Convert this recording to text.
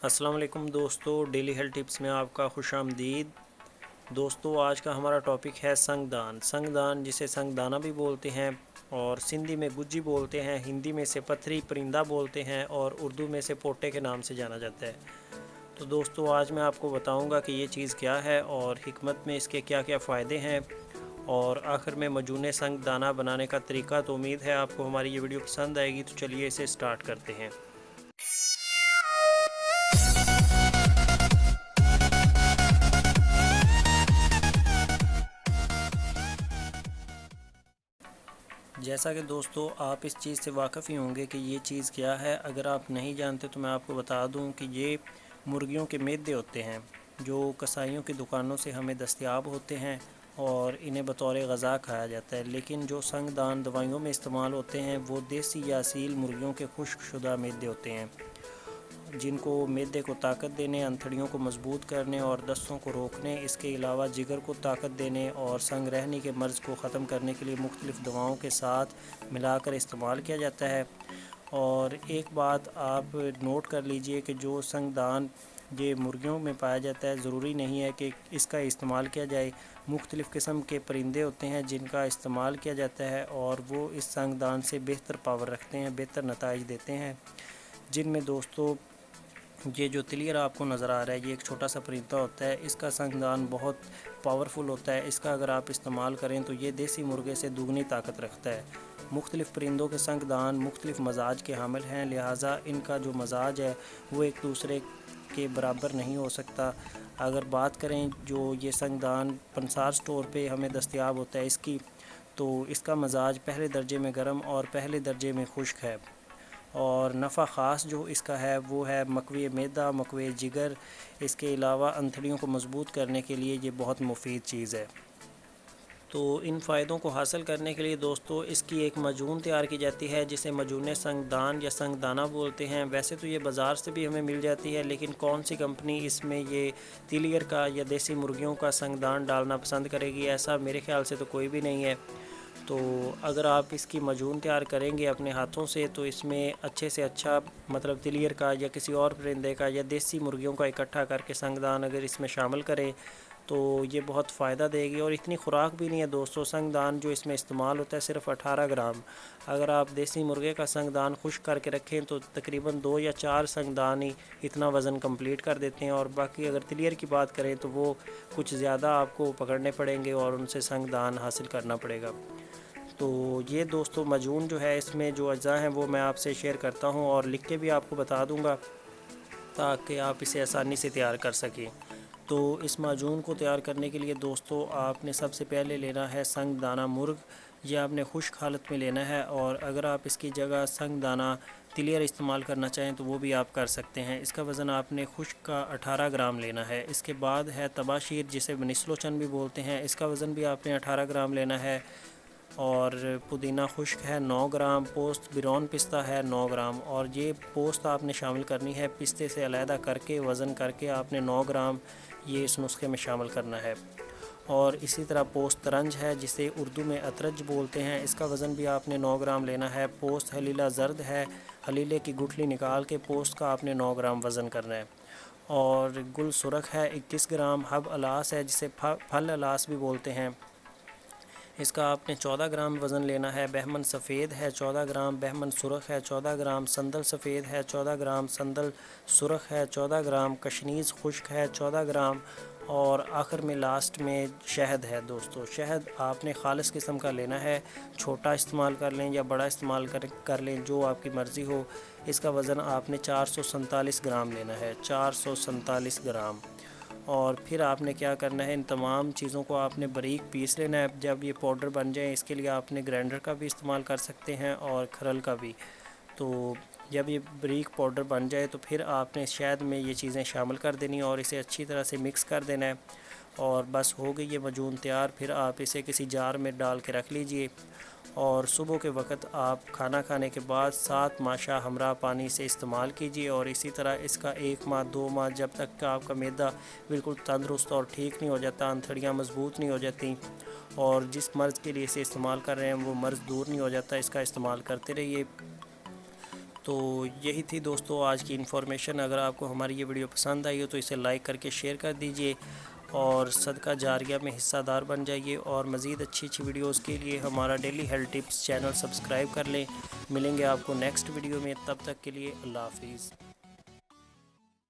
السلام علیکم دوستو، ڈیلی ہیلتھ ٹپس میں آپ کا خوش آمدید۔ دوستو آج کا ہمارا ٹاپک ہے سنگ دان۔ سنگ دان جسے سنگ دانہ بھی بولتے ہیں اور سندھی میں گجی بولتے ہیں، ہندی میں سے پتھری پرندہ بولتے ہیں اور اردو میں سے پوٹے کے نام سے جانا جاتا ہے۔ تو دوستو آج میں آپ کو بتاؤں گا کہ یہ چیز کیا ہے اور حکمت میں اس کے کیا کیا فائدے ہیں، اور آخر میں مجون سنگ دانہ بنانے کا طریقہ۔ تو امید ہے آپ کو ہماری یہ ویڈیو پسند آئے گی، تو چلیے اسے سٹارٹ کرتے ہیں۔ جیسا کہ دوستو آپ اس چیز سے واقف ہی ہوں گے کہ یہ چیز کیا ہے۔ اگر آپ نہیں جانتے تو میں آپ کو بتا دوں کہ یہ مرغیوں کے میدے ہوتے ہیں جو کسائیوں کی دکانوں سے ہمیں دستیاب ہوتے ہیں اور انہیں بطور غذا کھایا جاتا ہے، لیکن جو سنگ دان دوائیوں میں استعمال ہوتے ہیں وہ دیسی یا اصیل مرغیوں کے خشک شدہ میدے ہوتے ہیں، جن کو میدے کو طاقت دینے، انتڑیوں کو مضبوط کرنے اور دستوں کو روکنے، اس کے علاوہ جگر کو طاقت دینے اور سنگ رہنی کے مرض کو ختم کرنے کے لیے مختلف دواؤں کے ساتھ ملا کر استعمال کیا جاتا ہے۔ اور ایک بات آپ نوٹ کر لیجئے کہ جو سنگ دان یہ مرغیوں میں پایا جاتا ہے، ضروری نہیں ہے کہ اس کا استعمال کیا جائے۔ مختلف قسم کے پرندے ہوتے ہیں جن کا استعمال کیا جاتا ہے اور وہ اس سنگ دان سے بہتر پاور رکھتے ہیں، بہتر نتائج دیتے ہیں، جن میں دوستو یہ جو تلیر آپ کو نظر آ رہا ہے، یہ ایک چھوٹا سا پرندہ ہوتا ہے۔ اس کا سنگ دان بہت پاورفل ہوتا ہے، اس کا اگر آپ استعمال کریں تو یہ دیسی مرغے سے دوگنی طاقت رکھتا ہے۔ مختلف پرندوں کے سنگ دان مختلف مزاج کے حامل ہیں، لہٰذا ان کا جو مزاج ہے وہ ایک دوسرے کے برابر نہیں ہو سکتا۔ اگر بات کریں جو یہ سنگ دان پنسار سٹور پہ ہمیں دستیاب ہوتا ہے اس کی، تو اس کا مزاج پہلے درجے میں گرم اور پہلے درجے میں خشک ہے، اور نفع خاص جو اس کا ہے وہ ہے مقوی معدہ، مقوی جگر۔ اس کے علاوہ انتڑیوں کو مضبوط کرنے کے لیے یہ بہت مفید چیز ہے۔ تو ان فائدوں کو حاصل کرنے کے لیے دوستو اس کی ایک معجون تیار کی جاتی ہے جسے معجون سنگ دان یا سنگ دانہ بولتے ہیں۔ ویسے تو یہ بازار سے بھی ہمیں مل جاتی ہے، لیکن کون سی کمپنی اس میں یہ تیلیر کا یا دیسی مرغیوں کا سنگ دان ڈالنا پسند کرے گی؟ ایسا میرے خیال سے تو کوئی بھی نہیں ہے۔ تو اگر آپ اس کی معجون تیار کریں گے اپنے ہاتھوں سے تو اس میں اچھے سے اچھا مطلب تلیر کا یا کسی اور پرندے کا یا دیسی مرغیوں کا اکٹھا کر کے سنگ دان اگر اس میں شامل کریں تو یہ بہت فائدہ دے گی، اور اتنی خوراک بھی نہیں ہے دوستو۔ سنگ دان جو اس میں استعمال ہوتا ہے صرف 18 گرام۔ اگر آپ دیسی مرغے کا سنگ دان خشک کر کے رکھیں تو تقریباً 2 یا 4 سنگ دان ہی اتنا وزن کمپلیٹ کر دیتے ہیں، اور باقی اگر تلیر کی بات کریں تو وہ کچھ زیادہ آپ کو پکڑنے پڑیں گے اور ان سے سنگ دان حاصل کرنا پڑے گا۔ تو یہ دوستو معجون جو ہے اس میں جو اجزاء ہیں وہ میں آپ سے شیئر کرتا ہوں اور لکھ کے بھی آپ کو بتا دوں گا تاکہ آپ اسے آسانی سے تیار کر سکیں۔ تو اس معجون کو تیار کرنے کے لیے دوستو آپ نے سب سے پہلے لینا ہے سنگ دانہ مرغ، یہ آپ نے خشک حالت میں لینا ہے، اور اگر آپ اس کی جگہ سنگ دانہ تلیر استعمال کرنا چاہیں تو وہ بھی آپ کر سکتے ہیں۔ اس کا وزن آپ نے خشک کا 18 گرام لینا ہے۔ اس کے بعد ہے تباشیر جسے نسلوچن بھی بولتے ہیں، اس کا وزن بھی آپ نے 18 گرام لینا ہے، اور پودینہ خشک ہے 9 گرام، پوست بیرون پستہ ہے 9 گرام، اور یہ پوست آپ نے شامل کرنی ہے پستے سے علیحدہ کر کے، وزن کر کے آپ نے 9 گرام یہ اس نسخے میں شامل کرنا ہے۔ اور اسی طرح پوست ترنج ہے جسے اردو میں اترج بولتے ہیں، اس کا وزن بھی آپ نے 9 گرام لینا ہے۔ پوست حلیلہ زرد ہے، حلیلے کی گٹھلی نکال کے پوست کا آپ نے 9 گرام وزن کرنا ہے۔ اور گل سرخ ہے 21 گرام، حب الاس ہے جسے پھل الاس بھی بولتے ہیں، اس کا آپ نے 14 گرام وزن لینا ہے۔ بہمن سفید ہے 14 گرام، بہمن سرخ ہے 14 گرام، سندل سفید ہے 14 گرام، سندل سرخ ہے 14 گرام، کشنیز خشک ہے 14 گرام، اور آخر میں لاسٹ میں شہد ہے دوستو۔ شہد آپ نے خالص قسم کا لینا ہے، چھوٹا استعمال کر لیں یا بڑا استعمال کر لیں، جو آپ کی مرضی ہو۔ اس کا وزن آپ نے 447 گرام لینا ہے، 447 گرام۔ اور پھر آپ نے کیا کرنا ہے، ان تمام چیزوں کو آپ نے باریک پیس لینا ہے۔ جب یہ پاؤڈر بن جائیں اس کے لیے آپ نے گرائنڈر کا بھی استعمال کر سکتے ہیں اور کھرل کا بھی۔ تو جب یہ باریک پاؤڈر بن جائے تو پھر آپ نے شہد میں یہ چیزیں شامل کر دینی اور اسے اچھی طرح سے مکس کر دینا ہے، اور بس ہو گئی یہ معجون تیار۔ پھر آپ اسے کسی جار میں ڈال کے رکھ لیجئے، اور صبح کے وقت آپ کھانا کھانے کے بعد 7 ماشا ہمراہ پانی سے استعمال کیجیے، اور اسی طرح اس کا 1 ماہ 2 ماہ جب تک کہ آپ کا معدہ بالکل تندرست اور ٹھیک نہیں ہو جاتا، انتڑیاں مضبوط نہیں ہو جاتی، اور جس مرض کے لیے اسے استعمال کر رہے ہیں وہ مرض دور نہیں ہو جاتا، اس کا استعمال کرتے رہیے۔ تو یہی تھی دوستو آج کی انفارمیشن. اگر آپ کو ہماری یہ ویڈیو پسند آئی ہو تو اسے لائک کر کے شیئر کر دیجئے اور صدقہ جاریہ میں حصہ دار بن جائیے. اور مزید اچھی ویڈیوز کے لیے ہمارا daily health tips channel subscribe کر لیں. ملیں گے آپ کو نیکسٹ ویڈیو میں. تب تک کے لیے اللہ حافظ.